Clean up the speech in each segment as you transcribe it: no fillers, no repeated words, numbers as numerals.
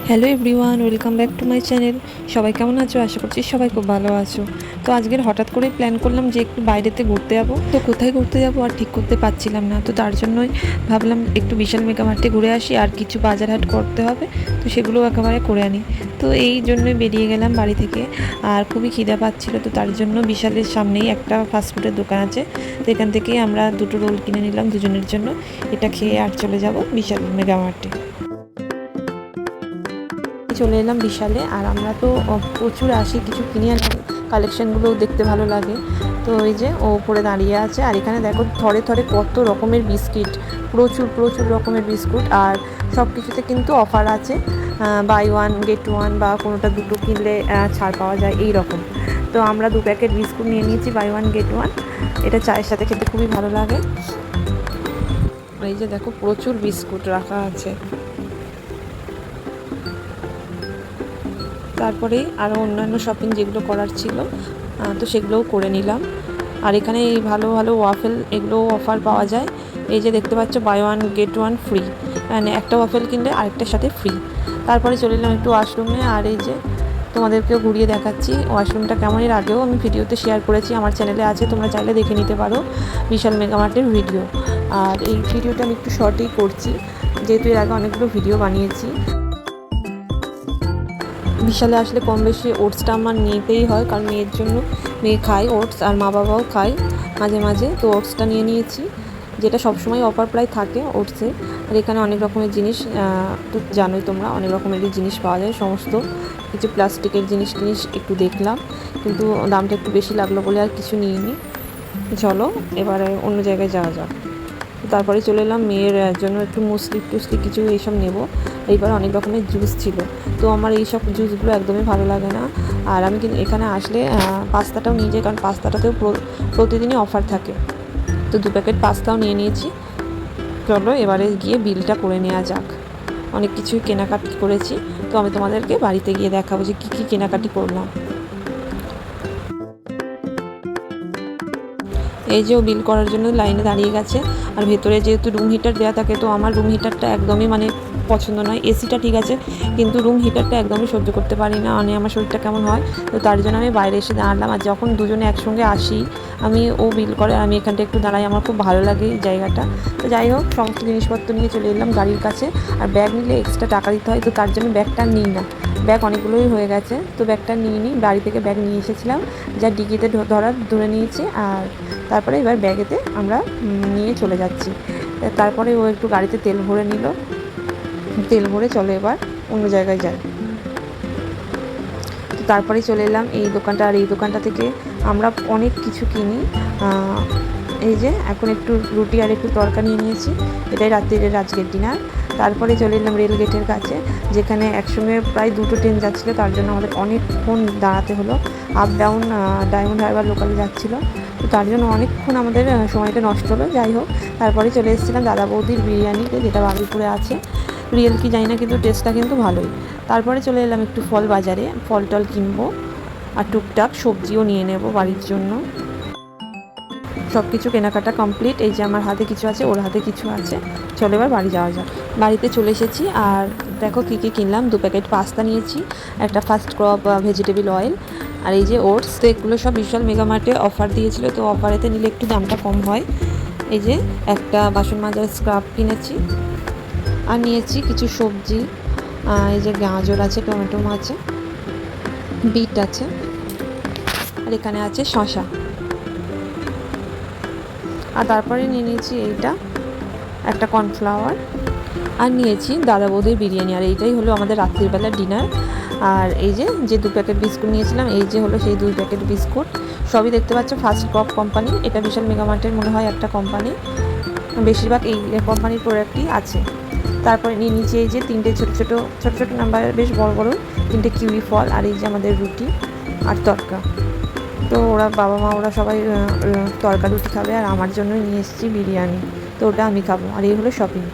Hello everyone, welcome back to my channel. সবাই কেমন আছো? আশা করছি সবাই খুব ভালো আছো। তো আজকের হঠাৎ করে প্ল্যান করলাম যে একটু বাইরেতে ঘুরতে যাবো। তো কোথায় ঘুরতে যাবো আর ঠিক করতে পারছিলাম না। তো তার জন্যই ভাবলাম একটু বিশাল মেগা মার্টে ঘুরে আসি, আর কিছু বাজার হাট করতে হবে, তো সেগুলো একেবারে করে আনি। তো এই জন্যই বেরিয়ে গেলাম বাড়ি থেকে। আর খুবই খিদা পাচ্ছিলো, তো তার জন্য বিশালের সামনেই একটা ফাস্টফুডের দোকান আছে, তো এখান থেকেই আমরা দুটো রোল কিনে নিলাম দুজনের জন্য। এটা খেয়ে আর চলে যাব বিশাল মেগা মার্টে। চলে এলাম বিশালে। আর আমরা তো প্রচুর আসি, কিছু কিনে আনি, কালেকশানগুলো দেখতে ভালো লাগে। তো ওই যে ও উপরে দাঁড়িয়ে আছে, আর এখানে দেখো থরে থরে কত রকমের বিস্কিট, প্রচুর প্রচুর রকমের বিস্কুট। আর সব কিছুতে কিন্তু অফার আছে, বাই ওয়ান গেট ওয়ান, বা কোনোটা দুটো কিনলে ছাড় পাওয়া যায় এই রকম। তো আমরা 2 প্যাকেট বিস্কুট নিয়ে নিয়েছি, বাই ওয়ান গেট ওয়ান। এটা চায়ের সাথে খেতে খুবই ভালো লাগে। এই যে দেখো প্রচুর বিস্কুট রাখা আছে। তারপরে আরও অন্যান্য শপিং যেগুলো করার ছিল, তো সেগুলোও করে নিলাম। আর এখানে এই ভালো ভালো ওয়াফেল, এগুলোও অফার পাওয়া যায়। এই যে দেখতে পাচ্ছ buy one get one free, মানে একটা ওয়াফেল কিনলে আরেকটার সাথে ফ্রি। তারপরে চলে এলাম একটু ওয়াশরুমে। আর এই যে তোমাদেরকেও ঘুরিয়ে দেখাচ্ছি ওয়াশরুমটা কেমন। এর আগেও আমি ভিডিওতে শেয়ার করেছি, আমার চ্যানেলে আছে, তোমরা চাইলে দেখে নিতে পারো বিশাল মেগামার্টের ভিডিও। আর এই ভিডিওটা আমি একটু শর্টেই করছি, যেহেতু এর আগে অনেকগুলো ভিডিও বানিয়েছি। বিশালে আসলে কম বেশি ওটসটা আমার নিতেই হয়, কারণ মেয়ের জন্য, মেয়ে খায় ওটস, আর মা বাবাও খায় মাঝে মাঝে। তো ওটসটা নিয়ে নিয়েছি, যেটা সবসময় অফার প্রায় থাকে ওটসে। আর এখানে অনেক রকমের জিনিস, তো জানোই তোমরা, অনেক রকমেরই জিনিস পাওয়া যায়। সমস্ত কিছু প্লাস্টিকের জিনিস একটু দেখলাম, কিন্তু দামটা একটু বেশি লাগলো বলে আর কিছু নিইনি। চলো এবারে অন্য জায়গায় যাওয়া যাক। তারপরে চলে এলাম মেয়ের জন্য একটু মুসলি টুসলি কিছু এইসব নেব। এইবার অনেক রকমের জুস ছিল, তো আমার এইসব জুসগুলো একদমই ভালো লাগে না। আর আমি কিন্তু এখানে আসলে পাস্তাটাও নিয়ে যাই, কারণ পাস্তাটাতেও প্রতিদিনই অফার থাকে। তো 2 প্যাকেট পাস্তাও নিয়ে নিয়েছি। চলো এবারে গিয়ে বিলটা করে নেওয়া যাক। অনেক কিছুই কেনাকাটি করেছি, তো আমি তোমাদেরকে বাড়িতে গিয়ে দেখাবো যে কী কী কেনাকাটি করলাম। এই যে ও বিল করার জন্য লাইনে দাঁড়িয়ে গেছে। আর ভেতরে যেহেতু রুম হিটার দেওয়া থাকে, তো আমার রুম হিটারটা একদমই মানে পছন্দ নয়। এসিটা ঠিক আছে, কিন্তু রুম হিটারটা একদমই সহ্য করতে পারি না, মানে আমার শরীরটা কেমন হয়। তো তার জন্য আমি বাইরে এসে দাঁড়ালাম। আর যখন দুজনে একসঙ্গে আসি, আমি ও বিল করে আর আমি এখানটা একটু দাঁড়াই, আমার খুব ভালো লাগে এই জায়গাটা। তো যাই হোক, সমস্ত জিনিসপত্র নিয়ে চলে এলাম গাড়ির কাছে। আর ব্যাগ নিলে এক্সট্রা টাকা দিতে হয়, তো তার জন্য ব্যাগটা নিই না। ব্যাগ অনেকগুলোই হয়ে গেছে, তো ব্যাগটা নিয়ে নিই। বাড়ি থেকে ব্যাগ নিয়ে এসেছিলাম, যা ডিকিতে ধরে নিয়েছি। আর তারপরে এবার ব্যাগেতে আমরা নিয়ে চলে যাচ্ছি। তারপরে ও একটু গাড়িতে তেল ভরে নিল, তেল ভরে চলো এবার অন্য জায়গায় যাই। তো তারপরে চলে এলাম এই দোকানটা। আর এই দোকানটা থেকে আমরা অনেক কিছু কিনি। এই যে এখন একটু রুটি আর একটু তরকা নিয়ে নিয়েছি, এটাই রাত্রির আজকের ডিনার। তারপরে চলে এলাম রেল গেটের কাছে, যেখানে একসঙ্গে প্রায় 2টো ট্রেন যাচ্ছিলো, তার জন্য আমাদের অনেকক্ষণ দাঁড়াতে হলো। আপ ডাউন ডায়মন্ড হারবার লোকালে যাচ্ছিলো, তো তার জন্য অনেকক্ষণ আমাদের সময়টা নষ্ট হলো। যাই হোক, তারপরে চলে এসেছিলাম দাদা বৌদির বিরিয়ানিতে, যেটা বারুইপুরে আছে। রিয়েল কি জানি না, কিন্তু টেস্টটা কিন্তু ভালোই। তারপরে চলে এলাম একটু ফল বাজারে, ফল টল কিনবো, আর টুকটাক সবজিও নিয়ে নেব বাড়ির জন্য। সব কিছু কেনাকাটা কমপ্লিট। এই যে আমার হাতে কিছু আছে, ওর হাতে কিছু আছে। চলো এবার বাড়ি যাওয়া যাক। বাড়িতে চলে এসেছি। আর দেখো কী কী কিনলাম। 2 প্যাকেট পাস্তা নিয়েছি, একটা ফার্স্ট ক্রপ ভেজিটেবল অয়েল, আর এই যে ওটস। তো এগুলো সব বিশাল মেগামার্টে অফার দিয়েছিল, তো অফারেতে নিলে একটু দামটা কম হয়। এই যে একটা বাসন মাজার স্ক্রাব কিনেছি। আর নিয়েছি কিছু সবজি, এই যে গাজর আছে, টমেটো আছে, বিট আছে, আর এখানে আছে শসা। আর তারপরে নিয়ে নিয়েছি এইটা, একটা কর্নফ্লাওয়ার। আর নিয়েছি দাদা বৌদির বিরিয়ানি। আর এইটাই হলো আমাদের রাত্রিবেলার ডিনার। আর এই যে 2 প্যাকেট বিস্কুট নিয়েছিলাম, এই যে হলো সেই 2 প্যাকেট বিস্কুট। সবই দেখতে পাচ্ছ ফার্স্ট ক্রপ কোম্পানি, এটা বিশাল মেগামার্টের মনে হয় একটা কোম্পানি, বেশিরভাগ এই কোম্পানির প্রোডাক্টই আছে। তারপরে নিয়ে নিচে এই যে 3টে ছোটো ছোটো নাম্বারের বেশ বড় বড় 3টে কিউই ফল। আর এই যে আমাদের রুটি আর তরকা। তো ওরা বাবা মা ওরা সবাই তরকা রুটি খাবে, আর আমার জন্যই নিয়ে এসেছি বিরিয়ানি, তো ওটা আমি খাবো। আর এই হলো শপিং।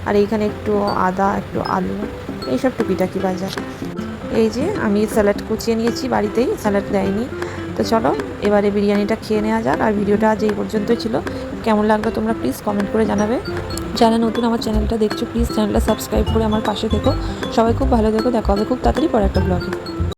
আর এইখানে একটু আদা, একটু আলু, এইসব টুকিটাকি বাজার। এই যে আমি স্যালাড কুচিয়ে নিয়েছি, বাড়িতেই স্যালাড দেয়নি। তো চলো এবারে বিরিয়ানিটা খেয়ে নেওয়া যাক। আর ভিডিওটা আজ এই পর্যন্তই ছিল। কেমন লাগলো তোমরা প্লিজ কমেন্ট করে জানাবে। যারা নতুন আমার চ্যানেলটা দেখছো প্লিজ চ্যানেলটা সাবস্ক্রাইব করে আমার পাশে থেকো। সবাই খুব ভালো থেকো, দেখা হবে খুব তাড়াতাড়ি পরে একটা ব্লগে।